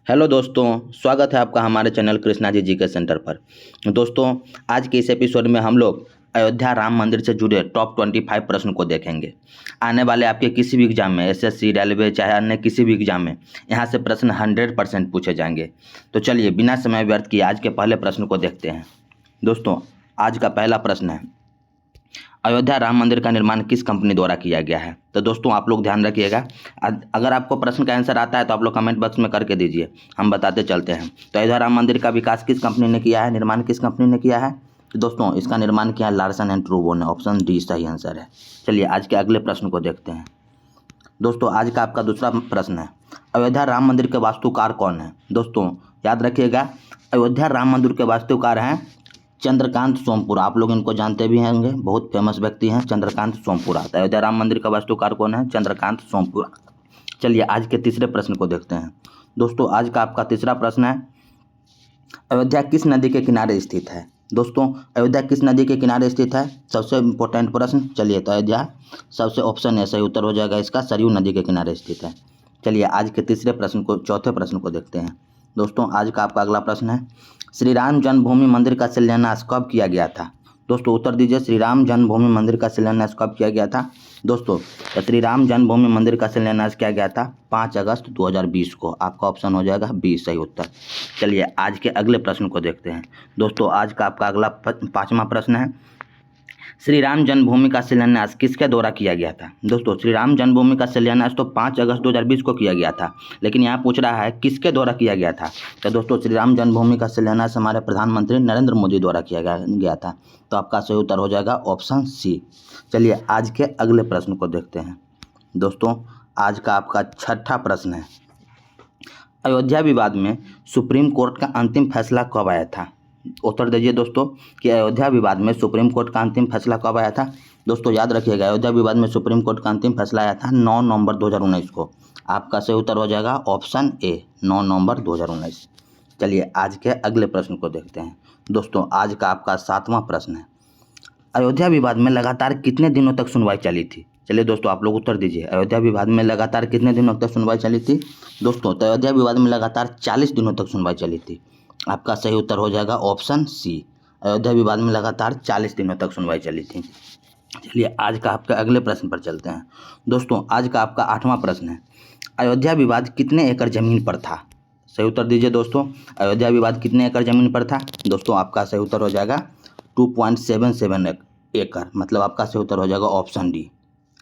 Hello दोस्तों, स्वागत है आपका हमारे चैनल कृष्णा जी के सेंटर पर। दोस्तों, आज के इस एपिसोड में हम लोग अयोध्या राम मंदिर से जुड़े टॉप 25 प्रश्न को देखेंगे। आने वाले आपके किसी भी एग्जाम में, एसएससी, रेलवे, चाहे अन्य किसी भी एग्जाम में, यहाँ से प्रश्न 100% पूछे जाएंगे। तो चलिए बिना समय व्यर्थ किए आज के पहले प्रश्न को देखते हैं। दोस्तों, आज का पहला प्रश्न है, अयोध्या राम मंदिर का निर्माण किस कंपनी द्वारा किया गया है? तो दोस्तों आप लोग ध्यान रखिएगा, अगर आपको प्रश्न का आंसर आता है तो आप लोग कमेंट बॉक्स में करके दीजिए, हम बताते चलते हैं। तो अयोध्या राम मंदिर का विकास किस कंपनी ने किया है, निर्माण किस कंपनी ने किया है? तो दोस्तों इसका निर्माण किया लार्सन एंड टूब्रो ने। ऑप्शन डी सही आंसर है। चलिए आज के अगले प्रश्न को देखते हैं। दोस्तों आज का आपका दूसरा प्रश्न है, अयोध्या राम मंदिर के वास्तुकार कौन है? दोस्तों याद रखिएगा, अयोध्या राम मंदिर के वास्तुकार हैं चंद्रकांत सोमपुरा। आप लोग इनको जानते भी होंगे, बहुत फेमस व्यक्ति हैं चंद्रकांत सोमपुरा। अयोध्या राम मंदिर का वास्तुकार कौन है? चंद्रकांत सोमपुरा। चलिए आज के तीसरे प्रश्न को देखते हैं। दोस्तों आज का आपका तीसरा प्रश्न है, अयोध्या किस नदी के किनारे स्थित है? दोस्तों अयोध्या किस नदी के किनारे स्थित है? सबसे इम्पोर्टेंट प्रश्न। चलिए तो अयोध्या सबसे ऑप्शन है सही उत्तर हो जाएगा इसका, सरयू नदी के किनारे स्थित है। चलिए आज के चौथे प्रश्न को देखते हैं। दोस्तों आज का आपका अगला प्रश्न है, श्री राम जन्मभूमि मंदिर का शिलान्यास कब किया गया था? दोस्तों उत्तर दीजिए, श्री राम जन्मभूमि मंदिर का शिलान्यास कब किया गया था? दोस्तों तो श्री राम जन्मभूमि मंदिर का शिलान्यास किया गया था 5 अगस्त 2020 को। आपका ऑप्शन हो जाएगा बी सही उत्तर। चलिए आज के अगले प्रश्न को देखते हैं। दोस्तों आज का आपका अगला पाँचवा प्रश्न है, श्री राम जन्मभूमि का शिलान्यास किसके द्वारा किया गया था? दोस्तों श्री राम जन्मभूमि का शिलान्यास तो 5 अगस्त 2020 को किया गया था, लेकिन यहाँ पूछ रहा है किसके द्वारा किया गया था। तो दोस्तों श्री राम जन्मभूमि का शिलान्यास हमारे प्रधानमंत्री नरेंद्र मोदी द्वारा किया गया था। तो आपका सही उत्तर हो जाएगा ऑप्शन सी। चलिए आज के अगले प्रश्न को देखते हैं। दोस्तों आज का आपका छठा प्रश्न है, अयोध्या विवाद में सुप्रीम कोर्ट का अंतिम फैसला कब आया था? उत्तर दीजिए दोस्तों कि अयोध्या विवाद में सुप्रीम कोर्ट का अंतिम फैसला कब आया था? दोस्तों याद रखिएगा, अयोध्या विवाद में सुप्रीम कोर्ट का अंतिम फैसला आया था 9 नवंबर 2019 को। आपका सही उत्तर हो जाएगा ऑप्शन ए 9 नवंबर 2019। चलिए आज के अगले प्रश्न को देखते हैं। दोस्तों आज का आपका 7वां प्रश्न है, अयोध्या विवाद में लगातार कितने दिनों तक सुनवाई चली थी? चलिए दोस्तों आप लोग उत्तर दीजिए, अयोध्या विवाद में लगातार कितने दिनों तक सुनवाई चली थी? दोस्तों तो अयोध्या विवाद में लगातार 40 दिनों तक सुनवाई चली थी। आपका सही उत्तर हो जाएगा ऑप्शन सी, अयोध्या विवाद में लगातार 40 दिनों तक सुनवाई चली थी। चलिए आज का आपका अगले प्रश्न पर चलते हैं। दोस्तों आज का आपका 8वां प्रश्न है, अयोध्या विवाद कितने एकड़ जमीन पर था? सही उत्तर दीजिए दोस्तों, अयोध्या विवाद कितने एकड़ जमीन पर था? दोस्तों आपका सही उत्तर हो जाएगा 2.77 एकड़, मतलब आपका सही उत्तर हो जाएगा ऑप्शन डी।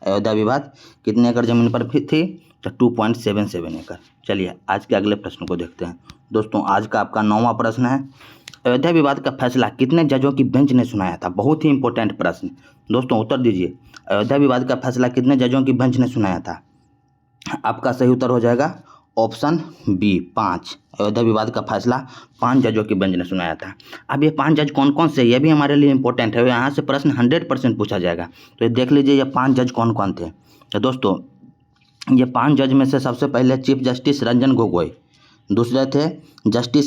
अयोध्या विवाद कितने एकड़ जमीन पर थी? तो 2.77 एकड़। चलिए आज के अगले प्रश्न को देखते हैं। दोस्तों आज का आपका 9वां प्रश्न है, अयोध्या विवाद का फैसला कितने जजों की बेंच ने सुनाया था? बहुत ही इंपॉर्टेंट प्रश्न। दोस्तों उत्तर दीजिए, अयोध्या विवाद का फैसला कितने जजों की बेंच ने सुनाया था? आपका सही उत्तर हो जाएगा ऑप्शन बी 5। अयोध्या विवाद का फैसला 5 जजों की बेंच ने सुनाया था। अब ये 5 जज कौन कौन से, ये भी हमारे लिए इंपॉर्टेंट है, यहाँ से प्रश्न 100% पूछा जाएगा। तो ये देख लीजिए ये 5 जज कौन कौन थे। तो दोस्तों ये 5 जज में से सबसे पहले चीफ जस्टिस रंजन गोगोई, दूसरे थे justice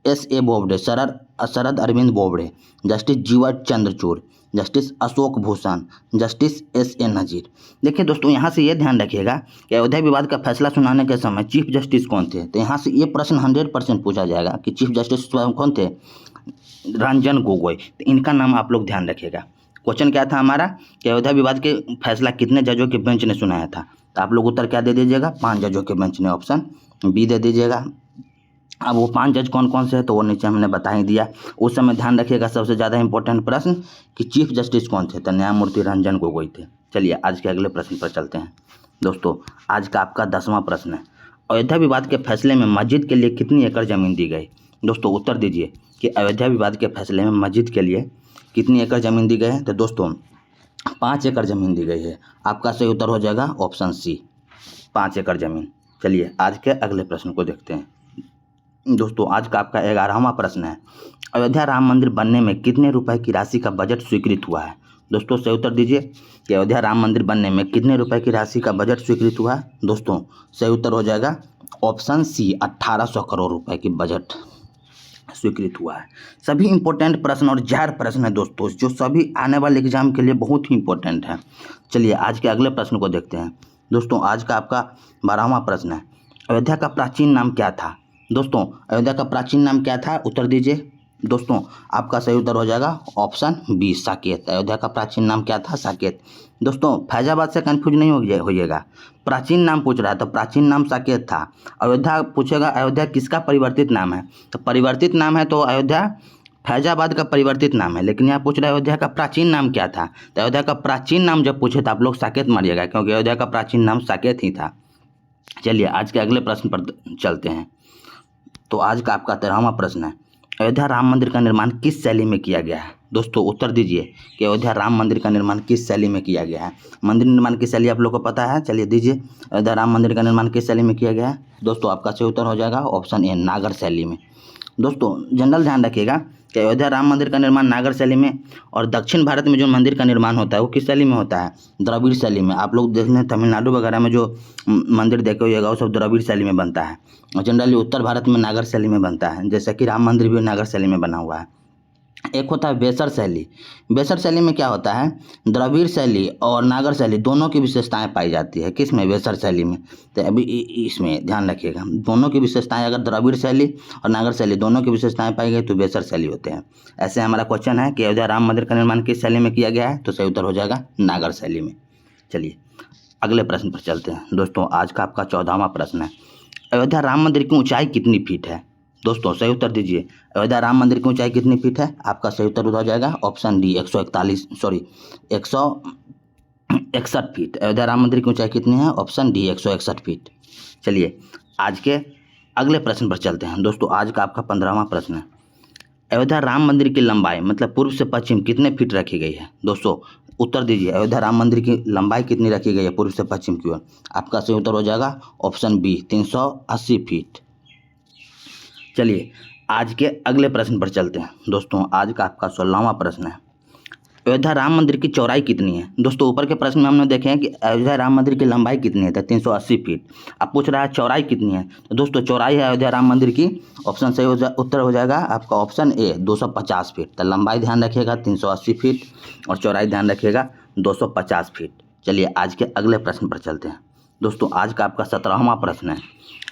S.A. Bobde, Sharad Arvind Bobde, justice जीवा Chandrachud, justice Ashok Bhushan, justice S.A. नजीर। देखिए दोस्तों यहाँ से ये ध्यान रखिएगा कि अयोध्या विवाद का फैसला सुनाने के समय चीफ जस्टिस कौन थे। तो यहाँ से ये प्रश्न 100% पूछा जाएगा कि चीफ जस्टिस कौन थे? रंजन गोगोई। तो इनका नाम आप लोग ध्यान रखिएगा। क्वेश्चन क्या था हमारा कि अयोध्या विवाद के फैसला कितने जजों के बेंच ने सुनाया था? तो आप लोग उत्तर क्या दे दीजिएगा? 5 जजों के बेंच ने, ऑप्शन बी दे दीजिएगा। अब वो 5 जज कौन कौन से हैं तो वो नीचे हमने बता ही दिया। उस समय ध्यान रखिएगा सबसे ज़्यादा इंपॉर्टेंट प्रश्न कि चीफ जस्टिस कौन थे? तो न्यायमूर्ति रंजन गोगोई थे। चलिए आज के अगले प्रश्न पर चलते हैं। दोस्तों आज का आपका 10वां प्रश्न है, अयोध्या विवाद के फैसले में मस्जिद के लिए कितनी एकड़ ज़मीन दी गई? दोस्तों उत्तर दीजिए कि अयोध्या विवाद के फैसले में मस्जिद के लिए कितनी एकड़ ज़मीन दी गई है? तो दोस्तों 5 एकड़ ज़मीन दी गई है। आपका सही उत्तर हो जाएगा ऑप्शन सी, 5 एकड़ ज़मीन। चलिए आज के अगले प्रश्न को देखते हैं। दोस्तों आज का आपका 11वां प्रश्न है, अयोध्या राम मंदिर बनने में कितने रुपए की राशि का बजट स्वीकृत हुआ है? दोस्तों सही उत्तर दीजिए कि अयोध्या राम मंदिर बनने में कितने रुपए की राशि का बजट स्वीकृत हुआ है? दोस्तों सही उत्तर हो जाएगा ऑप्शन सी, 1800 करोड़ रुपए की बजट स्वीकृत हुआ है। सभी इंपॉर्टेंट प्रश्न और जार प्रश्न है दोस्तों, जो सभी आने वाले एग्जाम के लिए बहुत ही इंपॉर्टेंट है। चलिए आज के अगले प्रश्न को देखते हैं। दोस्तों आज का आपका 12वां प्रश्न है, अयोध्या का प्राचीन नाम क्या था? दोस्तों अयोध्या का प्राचीन नाम क्या था, उत्तर दीजिए। दोस्तों आपका सही उत्तर हो जाएगा ऑप्शन बी, साकेत। अयोध्या का प्राचीन नाम क्या था, साकेत। दोस्तों फैजाबाद से कंफ्यूज नहीं होइएगा, प्राचीन नाम पूछ रहा है तो प्राचीन नाम साकेत था। अयोध्या पूछेगा अयोध्या किसका परिवर्तित नाम है, तो परिवर्तित नाम है तो अयोध्या फैजाबाद का परिवर्तित नाम है, लेकिन यहाँ पूछ रहा है अयोध्या का प्राचीन नाम क्या था। तो अयोध्या का प्राचीन नाम जब पूछे तो आप लोग साकेत मारिएगा, क्योंकि अयोध्या का प्राचीन नाम साकेत ही था। चलिए आज के अगले प्रश्न पर चलते हैं। तो आज का आपका 13वां प्रश्न है, अयोध्या राम मंदिर का निर्माण किस शैली में किया गया है। दोस्तों उत्तर दीजिए कि अयोध्या राम मंदिर का निर्माण किस शैली में किया गया है। मंदिर निर्माण की शैली आप लोग को पता है, चलिए दीजिए। अयोध्या राम मंदिर का निर्माण किस शैली में किया गया है। दोस्तों आपका सही उत्तर हो जाएगा ऑप्शन ए, नागर शैली में। दोस्तों जनरल ध्यान रखिएगा कि अयोध्या राम मंदिर का निर्माण नागर शैली में, और दक्षिण भारत में जो मंदिर का निर्माण होता है वो किस शैली में होता है, द्रविड़ शैली में। आप लोग देख लें तमिलनाडु वगैरह में जो मंदिर देखे होइएगा वो सब द्रविड़ शैली में बनता है, और जनरली उत्तर भारत में नागर शैली में बनता है, जैसे कि राम मंदिर भी नागर शैली में बना हुआ है। एक होता है बेसर शैली। बेसर शैली में क्या होता है, द्रविड़ शैली और नागर शैली दोनों की विशेषताएं पाई जाती है। किस में, बेसर शैली में। तो अभी इसमें ध्यान रखिएगा, दोनों की विशेषताएं, अगर द्रविड़ शैली और नागर शैली दोनों की विशेषताएं पाई गई तो बेसर शैली होते हैं। ऐसे हमारा क्वेश्चन है कि अयोध्या राम मंदिर का निर्माण किस शैली में किया गया है, तो सही उत्तर हो जाएगा नागर शैली में। चलिए अगले प्रश्न पर चलते हैं। दोस्तों आज का आपका 14वां प्रश्न है, अयोध्या राम मंदिर की ऊंचाई कितनी फीट है। दोस्तों सही उत्तर दीजिए, अयोध्या राम मंदिर की ऊंचाई कितनी फीट है। आपका सही उत्तर हो जाएगा option D, 161 feet. Ayodhya Ram मंदिर की ऊंचाई कितनी है, ऑप्शन डी 161 फीट। चलिए आज के अगले प्रश्न पर चलते हैं। दोस्तों आज का आपका 15वां प्रश्न है, अयोध्या राम मंदिर की लंबाई मतलब पूर्व से पश्चिम कितने फीट रखी गई है। दोस्तों उत्तर दीजिए, अयोध्या राम मंदिर की लंबाई कितनी रखी गई है पूर्व से पश्चिम की ओर। आपका सही उत्तर हो जाएगा ऑप्शन बी, 380 फीट। चलिए आज के अगले प्रश्न पर चलते हैं। दोस्तों आज का आपका 16वां प्रश्न है, अयोध्या राम मंदिर की चौड़ाई कितनी है। दोस्तों ऊपर के प्रश्न में हमने देखे हैं कि अयोध्या राम मंदिर की लंबाई कितनी है, तो 380 फीट। अब पूछ रहा है चौड़ाई कितनी है, तो दोस्तों चौड़ाई है अयोध्या राम मंदिर की, ऑप्शन सही उत्तर हो जाएगा आपका ऑप्शन ए, 250 फीट। तो लंबाई ध्यान रखिएगा 380 फीट और चौड़ाई ध्यान रखिएगा 250 फीट। चलिए आज के अगले प्रश्न पर चलते हैं। दोस्तों आज का आपका 17वां प्रश्न है,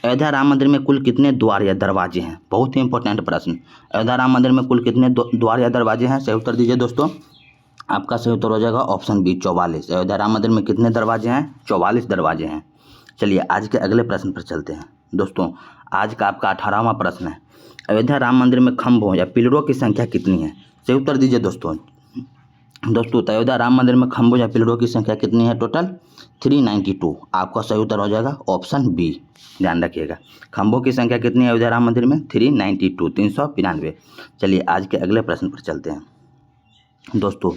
अयोध्या राम मंदिर में कुल कितने द्वार या दरवाजे हैं। बहुत ही इंपॉर्टेंट प्रश्न, अयोध्या राम मंदिर में कुल कितने द्वार या दरवाजे हैं। सही उत्तर दीजिए दोस्तों, आपका सही उत्तर हो जाएगा ऑप्शन बी, 44। अयोध्या राम मंदिर में कितने दरवाजे हैं, 44 दरवाजे हैं। चलिए आज के अगले प्रश्न पर चलते हैं। दोस्तों आज का आपका 18वां प्रश्न है, अयोध्या राम मंदिर में खंभों या पिलरों की संख्या कितनी है। सही उत्तर दीजिए दोस्तों। तो अयोध्या राम मंदिर में खंभों या पिलरों की संख्या कितनी है, टोटल 392। आपका सही उत्तर हो जाएगा ऑप्शन बी, ध्यान रखिएगा। खंभों की संख्या कितनी है अयोध्या राम मंदिर में, 392, 392। चलिए आज के अगले प्रश्न पर चलते हैं। दोस्तों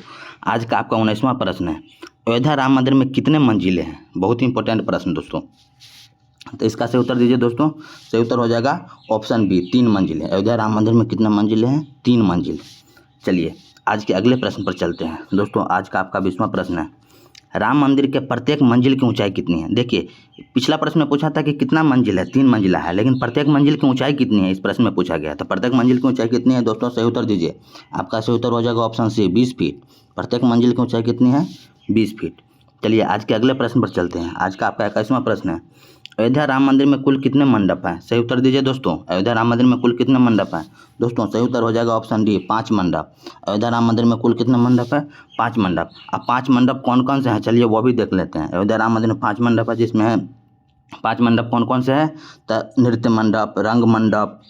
आज का आपका 19वां प्रश्न है, अयोध्या राम मंदिर में कितने मंजिलें हैं। बहुत ही इंपॉर्टेंट प्रश्न दोस्तों, तो इसका सही उत्तर दीजिए दोस्तों। सही उत्तर हो जाएगा ऑप्शन बी, 3 मंजिलें। अयोध्या राम मंदिर में कितने मंजिलें हैं, 3 मंजिल। चलिए आज के अगले प्रश्न पर चलते हैं। दोस्तों आज का आपका 20वां प्रश्न है, राम मंदिर के प्रत्येक मंजिल की ऊंचाई कितनी है। देखिए पिछला प्रश्न में पूछा था कि कितना मंजिल है, 3 मंजिला है, लेकिन प्रत्येक मंजिल की ऊंचाई कितनी है इस प्रश्न में पूछा गया। तो प्रत्येक मंजिल की ऊंचाई कितनी है दोस्तों, सही उत्तर दीजिए। आपका सही उत्तर हो जाएगा ऑप्शन सी, 20 फीट। प्रत्येक मंजिल की ऊंचाई कितनी है, 20 फीट। चलिए आज के अगले प्रश्न पर चलते हैं। आज का आपका 21वां प्रश्न है, अयोध्या राम मंदिर में कुल कितने मंडप हैं। सही उत्तर दीजिए दोस्तों, अयोध्या राम मंदिर में कुल कितने मंडप हैं। दोस्तों सही उत्तर हो जाएगा ऑप्शन डी, 5 मंडप। अयोध्या राम मंदिर में कुल कितने मंडप है, 5 मंडप। अब 5 मंडप कौन कौन से हैं, चलिए वो भी देख लेते हैं। अयोध्या राम मंदिर में 5 मंडप है, जिसमें है 5 मंडप कौन कौन से हैं, तो नृत्य मंडप, रंग मंडप,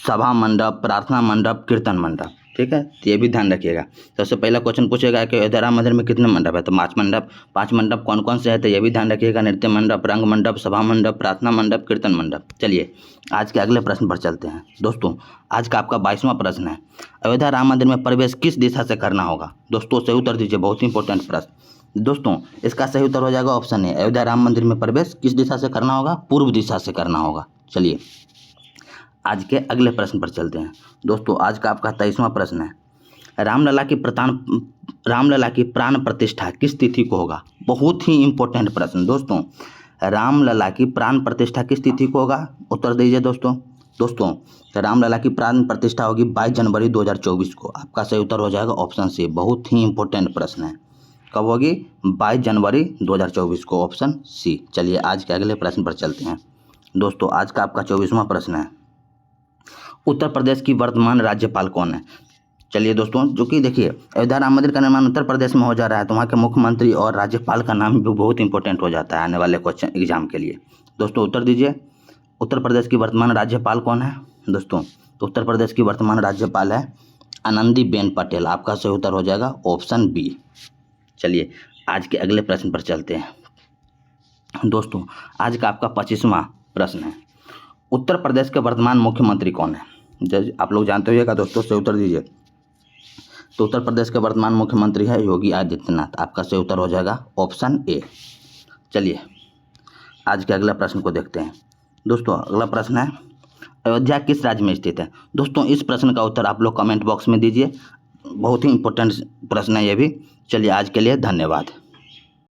सभा मंडप, प्रार्थना मंडप, कीर्तन मंडप। ठीक है, तो ये भी ध्यान रखिएगा। सबसे पहला क्वेश्चन पूछेगा कि अयोध्या राम मंदिर में कितने मंडप है, तो 5 मंडप। 5 मंडप कौन कौन से है, तो ये भी ध्यान रखिएगा, नृत्य मंडप, रंग मंडप, सभा मंडप, प्रार्थना मंडप, कीर्तन मंडप। चलिए आज के अगले प्रश्न पर चलते हैं। दोस्तों आज का आपका 22वां प्रश्न है, अयोध्या राम मंदिर में प्रवेश किस दिशा से करना होगा। दोस्तों सही उत्तर दीजिए, बहुत ही इंपॉर्टेंट प्रश्न। दोस्तों इसका सही उत्तर हो जाएगा ऑप्शन ए, अयोध्या राम मंदिर में प्रवेश किस दिशा से करना होगा, पूर्व दिशा से करना होगा। चलिए आज के अगले प्रश्न पर चलते हैं। दोस्तों आज का आपका 23वां प्रश्न है, रामलला की प्राण प्रतिष्ठा किस तिथि को होगा। बहुत ही इंपॉर्टेंट प्रश्न दोस्तों, रामलला की प्राण प्रतिष्ठा किस तिथि को होगा, उत्तर दीजिए दोस्तों रामलला की प्राण प्रतिष्ठा होगी 22 जनवरी 2024 को। आपका सही उत्तर हो जाएगा ऑप्शन सी, बहुत ही इंपॉर्टेंट प्रश्न है। कब होगी, 22 जनवरी 2024 को, ऑप्शन सी। चलिए आज के अगले प्रश्न पर चलते हैं। दोस्तों आज का आपका 24वां प्रश्न है, उत्तर प्रदेश की वर्तमान राज्यपाल कौन है? चलिए दोस्तों, जो कि देखिए अयोध्या राम मंदिर का निर्माण उत्तर प्रदेश में हो जा रहा है, तो वहाँ के मुख्यमंत्री और राज्यपाल का नाम भी बहुत इंपॉर्टेंट हो जाता है आने वाले क्वेश्चन एग्जाम के लिए। दोस्तों उत्तर दीजिए, उत्तर प्रदेश की वर्तमान राज्यपाल कौन है? दोस्तों तो उत्तर प्रदेश की वर्तमान राज्यपाल है आनंदीबेन पटेल। आपका सही उत्तर हो जाएगा ऑप्शन बी। चलिए आज के अगले प्रश्न पर चलते हैं। दोस्तों आज का आपका 25वां प्रश्न है, उत्तर प्रदेश के वर्तमान मुख्यमंत्री कौन है? जैसे आप लोग जानते होइएगा दोस्तों, सही उत्तर दीजिए। तो उत्तर प्रदेश के वर्तमान मुख्यमंत्री है योगी आदित्यनाथ। आपका सही उत्तर हो जाएगा ऑप्शन ए। चलिए आज के अगले प्रश्न को देखते हैं। दोस्तों अगला प्रश्न है, अयोध्या किस राज्य में स्थित है? दोस्तों इस प्रश्न का उत्तर आप लोग कमेंट बॉक्स में दीजिए, बहुत ही इंपॉर्टेंट प्रश्न है ये भी। चलिए आज के लिए धन्यवाद।